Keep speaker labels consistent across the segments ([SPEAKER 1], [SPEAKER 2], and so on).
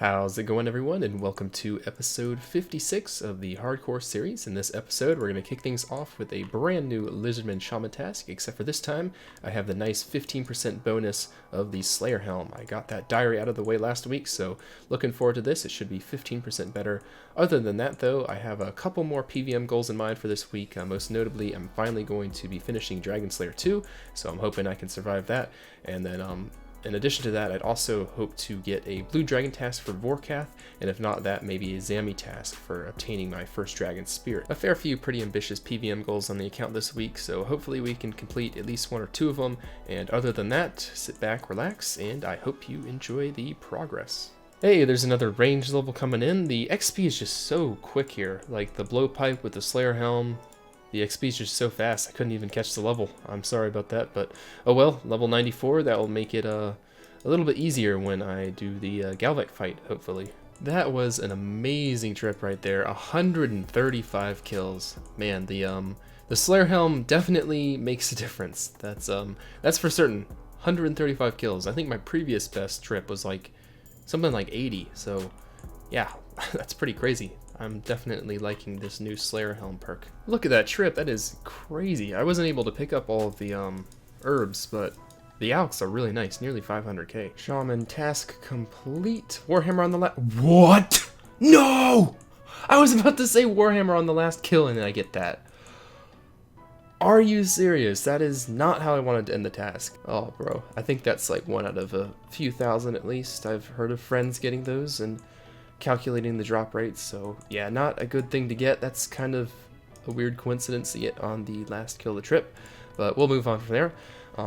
[SPEAKER 1] How's it going, everyone, and welcome to episode 56 of the Hardcore series. In this episode, we're going to kick things off with a brand new Lizardman Shaman task, except for this time, I have the nice 15% bonus of the Slayer Helm. I got that diary out of the way last week, so looking forward to this. It should be 15% better. Other than that, though, I have a couple more PVM goals in mind for this week. Most notably, I'm finally going to be finishing Dragon Slayer 2, so I'm hoping I can survive that. And then, in addition to that, I'd also hope to get a Blue Dragon task for Vorkath, and if not that, maybe a Zami task for obtaining my first Dragon Spirit. A fair few pretty ambitious PVM goals on the account this week, so hopefully we can complete at least one or two of them, and other than that, sit back, relax, and I hope you enjoy the progress. Hey, there's another range level coming in. The XP is just so quick here, like the blowpipe with the Slayer Helm. The XP is just so fast, I couldn't even catch the level. I'm sorry about that, but oh well, level 94, that will make it a little bit easier when I do the Galvek fight, hopefully. That was an amazing trip right there, 135 kills. Man, the Slayer Helm definitely makes a difference. That's for certain, 135 kills. I think my previous best trip was like something like 80, so yeah, that's pretty crazy. I'm definitely liking this new Slayer Helm perk. Look at that trip, that is crazy. I wasn't able to pick up all of the herbs, but the alks are really nice, nearly 500k. Shaman task complete. Warhammer on the last— What? No! I was about to say Warhammer on the last kill and then I get that. Are you serious? That is not how I wanted to end the task. Oh, bro. I think that's like one out of a few thousand at least. I've heard of friends getting those and calculating the drop rates, so yeah, not a good thing to get. That's kind of a weird coincidence to get on the last kill of the trip, but we'll move on from there.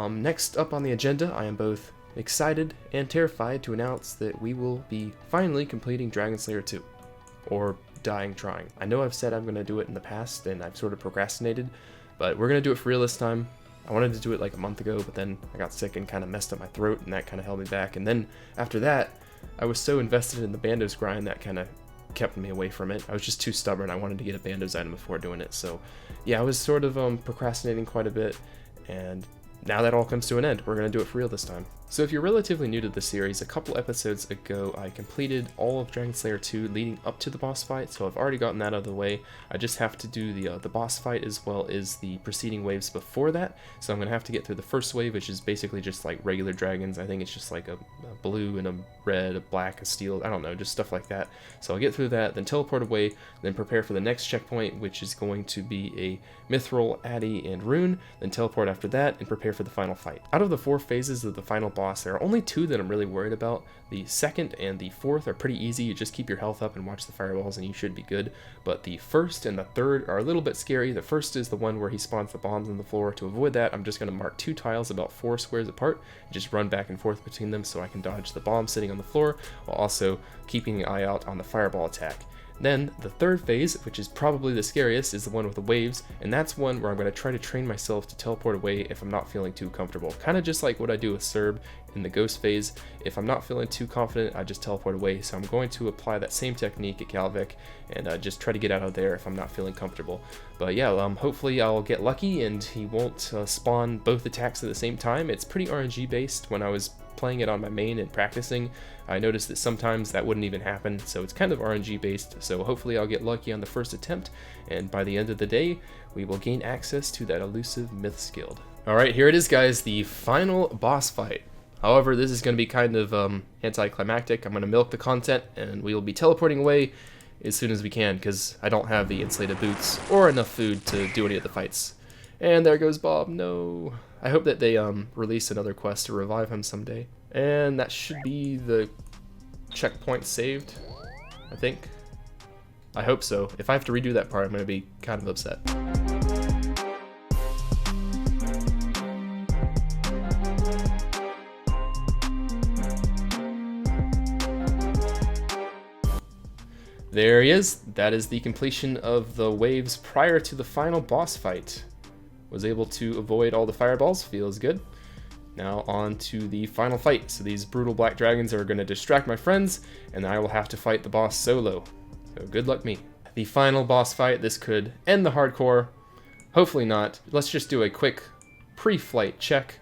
[SPEAKER 1] Next up on the agenda, I am both excited and terrified to announce that we will be finally completing Dragon Slayer 2, or dying trying. I know I've said I'm going to do it in the past, and I've sort of procrastinated, but we're going to do it for real this time. I wanted to do it like a month ago, but then I got sick and kind of messed up my throat, and that kind of held me back, and then after that, I was so invested in the Bandos grind that kind of kept me away from it. I was just too stubborn. I wanted to get a Bandos item before doing it. So yeah, I was sort of procrastinating quite a bit, and now that all comes to an end. We're going to do it for real this time. So if you're relatively new to the series, a couple episodes ago I completed all of Dragon Slayer 2 leading up to the boss fight, so I've already gotten that out of the way. I just have to do the boss fight as well as the preceding waves before that, so I'm going to have to get through the first wave, which is basically just like regular dragons. I think it's just like a blue and a red, a black, a steel, I don't know, just stuff like that. So I'll get through that, then teleport away, then prepare for the next checkpoint, which is going to be a Mithril, Addy, and Rune, then teleport after that, and prepare for the final fight. Out of the 4 phases of the final boss, there are only 2 that I'm really worried about. The second and the fourth are pretty easy. You just keep your health up and watch the fireballs and you should be good. But the first and the third are a little bit scary. The first is the one where he spawns the bombs on the floor. To avoid that, I'm just going to mark 2 tiles about 4 squares apart and just run back and forth between them so I can dodge the bomb sitting on the floor while also keeping an eye out on the fireball attack. Then the third phase, which is probably the scariest, is the one with the waves, and that's one where I'm going to try to train myself to teleport away if I'm not feeling too comfortable. Kind of just like what I do with Serb in the ghost phase. If I'm not feeling too confident, I just teleport away. So I'm going to apply that same technique at Galvek and just try to get out of there if I'm not feeling comfortable. But yeah, hopefully I'll get lucky and he won't spawn both attacks at the same time. It's pretty RNG based. When I was playing it on my main and practicing, I noticed that sometimes that wouldn't even happen, so it's kind of RNG based. So hopefully I'll get lucky on the first attempt, and by the end of the day we will gain access to that elusive Myths Guild. Alright, here it is, guys, the final boss fight. However, this is going to be kind of anticlimactic. I'm going to milk the content and we will be teleporting away as soon as we can because I don't have the insulated boots or enough food to do any of the fights. And there goes Bob. No. I hope that they release another quest to revive him someday. And that should be the checkpoint saved, I think. I hope so. If I have to redo that part, I'm going to be kind of upset. There he is. That is the completion of the waves prior to the final boss fight. Was able to avoid all the fireballs, feels good. Now on to the final fight. So these brutal black dragons are going to distract my friends, and I will have to fight the boss solo. So good luck me. The final boss fight, this could end the hardcore. Hopefully not. Let's just do a quick pre-flight check.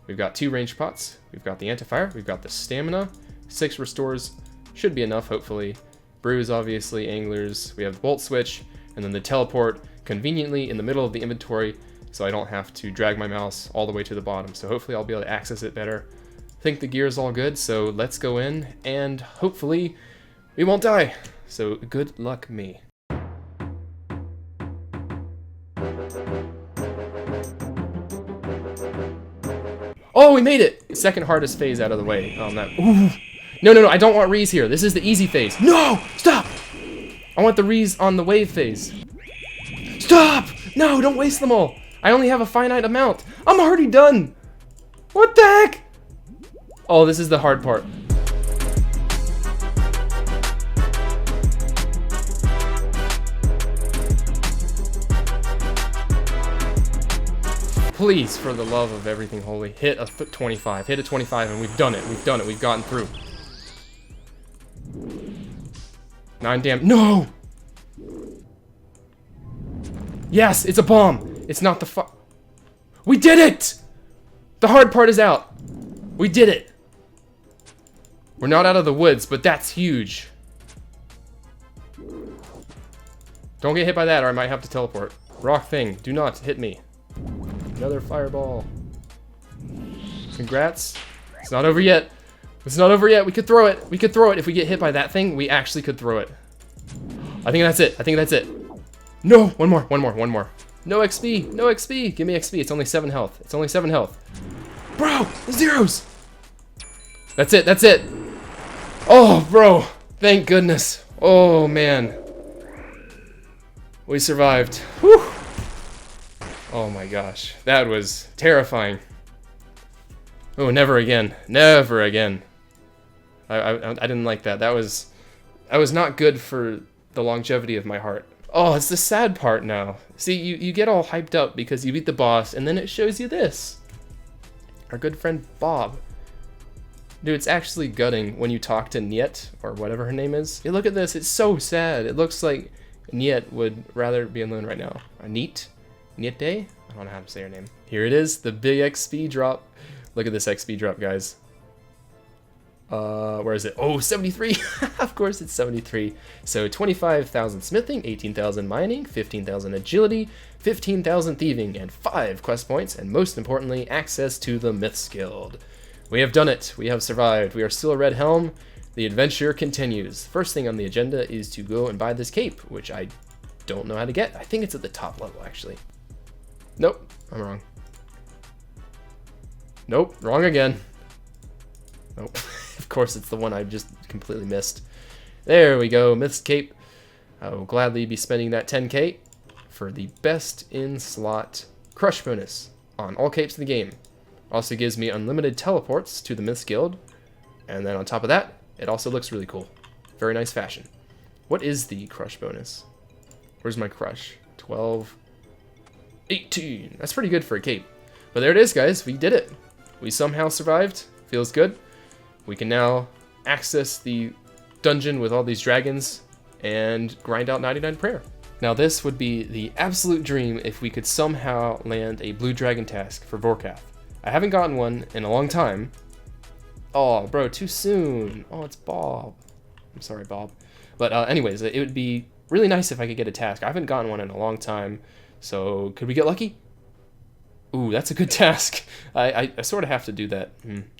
[SPEAKER 1] We've got 2 range pots, we've got the anti-fire, we've got the stamina, 6 restores, Should be enough, hopefully. Brews, obviously, anglers. We have the bolt switch, and then the teleport conveniently in the middle of the inventory, so I don't have to drag my mouse all the way to the bottom. So hopefully I'll be able to access it better. I think the gear is all good, so let's go in, and hopefully we won't die. So good luck me. Oh, we made it! Second hardest phase out of the way. Oh, no. Ooh. No, I don't want Rees here. This is the easy phase. No! Stop! I want the Rees on the wave phase. Stop! No, don't waste them all. I only have a finite amount. I'm already done. What the heck? Oh, this is the hard part. Please, for the love of everything holy, hit a 25. Hit a 25, and we've done it. We've done it. We've gotten through. 9 damn. No! Yes, it's a bomb. It's not the We did it! The hard part is out. We did it. We're not out of the woods, but that's huge. Don't get hit by that, or I might have to teleport. Rock thing, do not hit me. Another fireball. Congrats. It's not over yet. It's not over yet. We could throw it. We could throw it. If we get hit by that thing, we actually could throw it. I think that's it. I think that's it. No! One more. No XP. No XP. Give me XP. It's only 7 health. It's only 7 health. Bro! The zeros! That's it. That's it. Oh, bro. Thank goodness. Oh, man. We survived. Whew. Oh my gosh. That was terrifying. Oh, never again. Never again. I didn't like that. That was not good for the longevity of my heart. Oh, it's the sad part now. See, you get all hyped up because you beat the boss, and then it shows you this. Our good friend Bob. Dude, it's actually gutting when you talk to Niet, or whatever her name is. Hey, look at this. It's so sad. It looks like Niet would rather be alone right now. Niet? Niete? I don't know how to say her name. Here it is, the big XP drop. Look at this XP drop, guys. Where is it? Oh, 73! Of course it's 73. So 25,000 smithing, 18,000 mining, 15,000 agility, 15,000 thieving, and 5 quest points, and most importantly, access to the Myths Guild. We have done it. We have survived. We are still a red helm. The adventure continues. First thing on the agenda is to go and buy this cape, which I don't know how to get. I think it's at the top level, actually. Nope, I'm wrong. Nope, wrong again. Nope. Of course, it's the one I just completely missed. There we go, Myths Cape. I will gladly be spending that 10k for the best in slot crush bonus on all capes in the game. Also gives me unlimited teleports to the Myths Guild, and then on top of that, it also looks really cool. Very nice fashion. What is the crush bonus? Where's my crush? 12, 18. That's pretty good for a cape. But there it is, guys. We did it. We somehow survived. Feels good. We can now access the dungeon with all these dragons and grind out 99 prayer. Now this would be the absolute dream if we could somehow land a blue dragon task for Vorkath. I haven't gotten one in a long time. Oh, bro, too soon. Oh, it's Bob. I'm sorry, Bob. But anyways, it would be really nice if I could get a task. I haven't gotten one in a long time. So could we get lucky? Ooh, that's a good task. I sort of have to do that.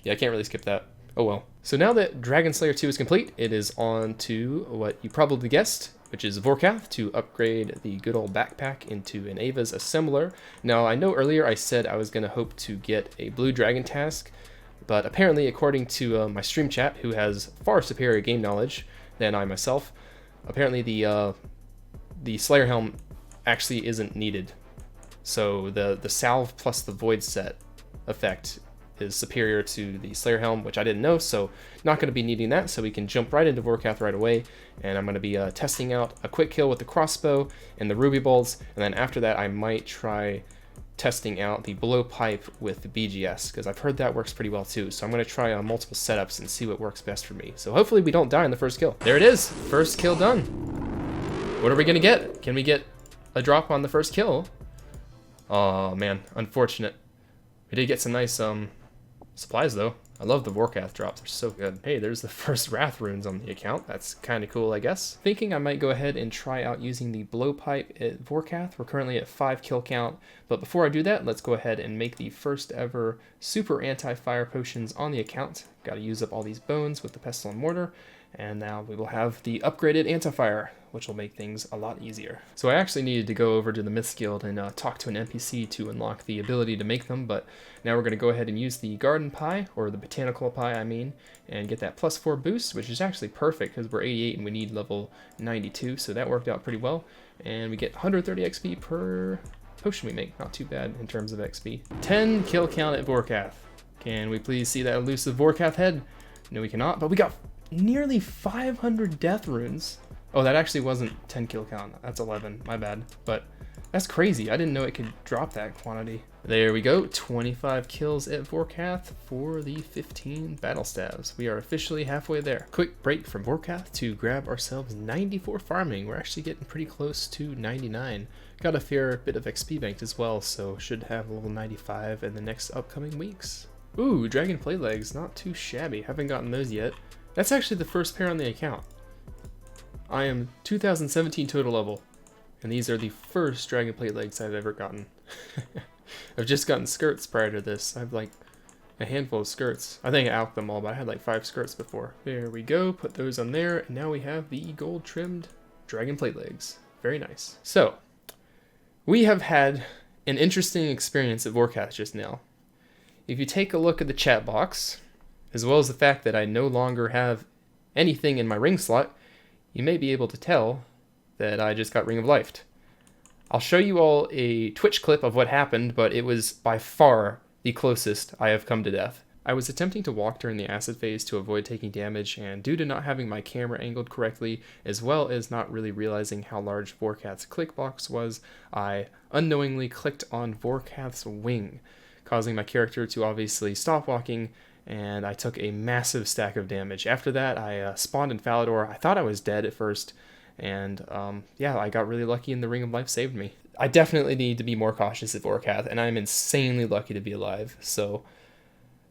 [SPEAKER 1] Yeah, I can't really skip that. Oh well. So now that Dragon Slayer 2 is complete, it is on to what you probably guessed, which is Vorkath, to upgrade the good old backpack into an Ava's Assembler. Now, I know earlier I said I was going to hope to get a blue dragon task, but apparently, according to my stream chat, who has far superior game knowledge than I myself, apparently the Slayer helm actually isn't needed. So the salve plus the void set effect is superior to the Slayer helm, which I didn't know, so not going to be needing that, so we can jump right into Vorkath right away, and I'm going to be testing out a quick kill with the crossbow and the ruby bolts, and then after that I might try testing out the blowpipe with the BGS, because I've heard that works pretty well too, so I'm going to try multiple setups and see what works best for me. So hopefully we don't die in the first kill. There it is, first kill done. What are we going to get? Can we get a drop on the first kill? Oh man, unfortunate. We did get some nice supplies though. I love the Vorkath drops, they're so good. Hey, there's the first Wrath runes on the account. That's kind of cool, I guess. Thinking I might go ahead and try out using the Blowpipe at Vorkath. We're currently at 5 kill count, but before I do that, let's go ahead and make the first ever super anti-fire potions on the account. Got to use up all these bones with the Pestle and Mortar, and now we will have the upgraded anti-fire, which will make things a lot easier. So I actually needed to go over to the Myths Guild and talk to an NPC to unlock the ability to make them, but now we're going to go ahead and use the Garden Pie, or the Botanical Pie I mean, and get that +4 boost, which is actually perfect because we're 88 and we need level 92, so that worked out pretty well. And we get 130 XP per potion we make, not too bad in terms of XP. 10 kill count at Vorkath. Can we please see that elusive Vorkath head? No, we cannot, but we got nearly 500 death runes. Oh, that actually wasn't 10 kill count. That's 11, my bad. But that's crazy. I didn't know it could drop that quantity. There we go, 25 kills at Vorkath for the 15 battle staves. We are officially halfway there. Quick break from Vorkath to grab ourselves 94 farming. We're actually getting pretty close to 99. Got a fair bit of XP banked as well, so should have level 95 in the next upcoming weeks. Ooh, Dragon Plate Legs, not too shabby. Haven't gotten those yet. That's actually the first pair on the account. I am 2017 total level, and these are the first Dragon Plate Legs I've ever gotten. I've just gotten skirts prior to this. I have like a handful of skirts. I think I output them all, but I had like 5 skirts before. There we go, put those on there, and now we have the gold trimmed Dragon Plate Legs. Very nice. So, we have had an interesting experience at Vorkath just now. If you take a look at the chat box, as well as the fact that I no longer have anything in my ring slot, you may be able to tell that I just got Ring of Lifed. I'll show you all a Twitch clip of what happened, but it was by far the closest I have come to death. I was attempting to walk during the acid phase to avoid taking damage, and due to not having my camera angled correctly, as well as not really realizing how large Vorkath's click box was, I unknowingly clicked on Vorkath's wing, causing my character to obviously stop walking, and I took a massive stack of damage. After that, I spawned in Falador. I thought I was dead at first, and yeah, I got really lucky and the Ring of Life saved me. I definitely need to be more cautious at Vorkath, and I'm insanely lucky to be alive. So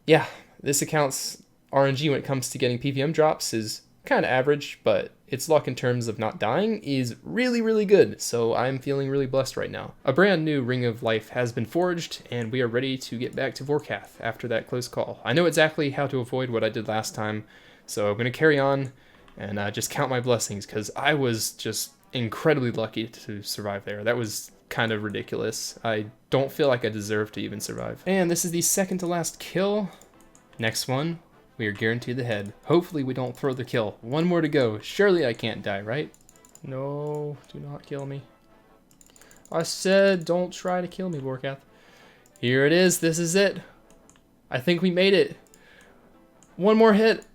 [SPEAKER 1] yeah, this account's RNG when it comes to getting PVM drops is kind of average, but its luck in terms of not dying is really, really good, so I'm feeling really blessed right now. A brand new Ring of Life has been forged, and we are ready to get back to Vorkath after that close call. I know exactly how to avoid what I did last time, so I'm going to carry on and just count my blessings, because I was just incredibly lucky to survive there. That was kind of ridiculous. I don't feel like I deserve to even survive. And this is the second to last kill. Next one, we are guaranteed the head. Hopefully we don't throw the kill. One more to go. Surely I can't die, right? No, do not kill me. I said don't try to kill me, Vorkath. Here it is. This is it. I think we made it. One more hit.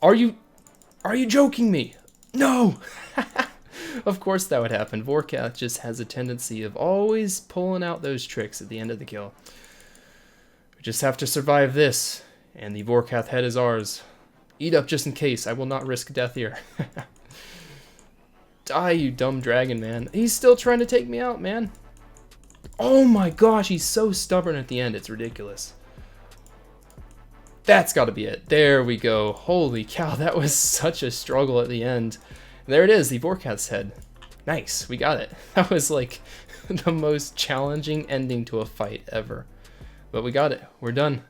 [SPEAKER 1] Are you joking me? No! Of course that would happen. Vorkath just has a tendency of always pulling out those tricks at the end of the kill. We just have to survive this, and the Vorkath head is ours. Eat up just in case. I will not risk death here. Die, you dumb dragon, man. He's still trying to take me out, man. Oh my gosh, he's so stubborn at the end. It's ridiculous. That's got to be it. There we go. Holy cow, that was such a struggle at the end. There it is, the Vorkath's head. Nice, we got it. That was like the most challenging ending to a fight ever. But we got it. We're done.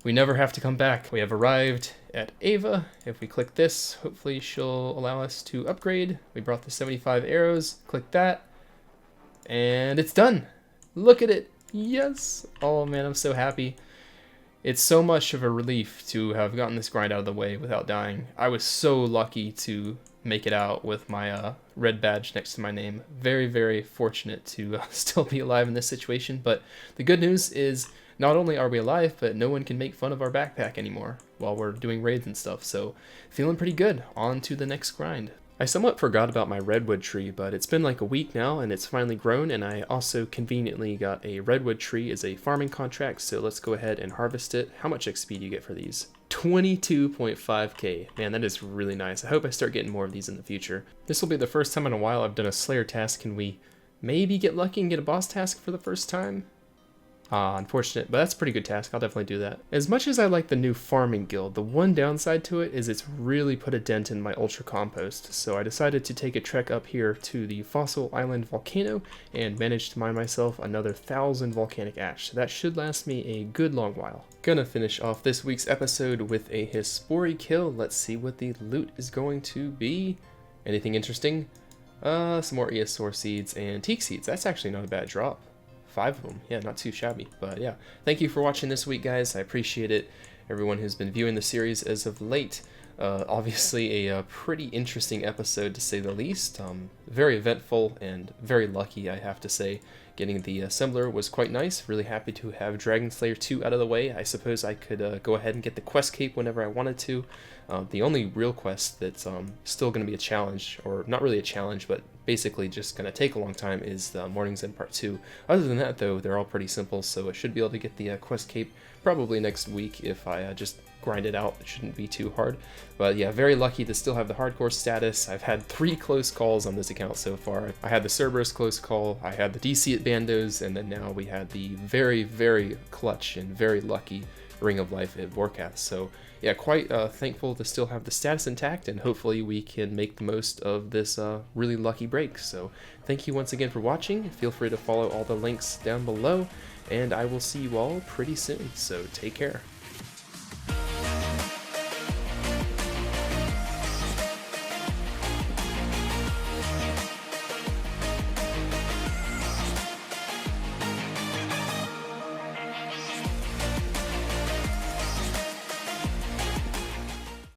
[SPEAKER 1] We never have to come back. We have arrived at Ava. If we click this, hopefully she'll allow us to upgrade. We brought the 75 arrows. Click that. And it's done. Look at it. Yes. Oh man, I'm so happy. It's so much of a relief to have gotten this grind out of the way without dying. I was so lucky to make it out with my red badge next to my name. Very, very fortunate to still be alive in this situation. But the good news is not only are we alive, but no one can make fun of our backpack anymore while we're doing raids and stuff. So feeling pretty good. On to the next grind. I somewhat forgot about my redwood tree, but it's been like a week now and it's finally grown, and I also conveniently got a redwood tree as a farming contract, so let's go ahead and harvest it. How much XP do you get for these? 22.5k. Man, that is really nice. I hope I start getting more of these in the future. This will be the first time in a while I've done a Slayer task. Can we maybe get lucky and get a boss task for the first time? Unfortunate, but that's a pretty good task. I'll definitely do that. As much as I like the new farming guild, the one downside to it is it's really put a dent in my ultra compost, so I decided to take a trek up here to the Fossil Island volcano and managed to mine myself another 1,000 volcanic ash. So that should last me a good long while. Gonna finish off this week's episode with a Hispori kill. Let's see what the loot is going to be. Anything interesting? Some more ESOR seeds and teak seeds. That's actually not a bad drop. 5 of them. Yeah, not too shabby. But yeah, thank you for watching this week, guys. I appreciate it. Everyone who's been viewing the series as of late. Obviously a pretty interesting episode to say the least. Very eventful and very lucky, I have to say. Getting the assembler was quite nice. Really happy to have Dragon Slayer 2 out of the way. I suppose I could go ahead and get the quest cape whenever I wanted to. The only real quest that's still going to be a challenge, or not really a challenge, but basically just going to take a long time, is the Morning's End Part 2. Other than that, though, they're all pretty simple, so I should be able to get the quest cape probably next week if I just grind it out. It shouldn't be too hard. But yeah, very lucky to still have the hardcore status. I've had 3 close calls on this account so far. I had the Cerberus close call, I had the DC at Bandos, and then now we had the very, very clutch and very lucky Ring of Life at Vorkath. So yeah, quite thankful to still have the status intact, and hopefully we can make the most of this really lucky break. So thank you once again for watching. Feel free to follow all the links down below, and I will see you all pretty soon. So take care.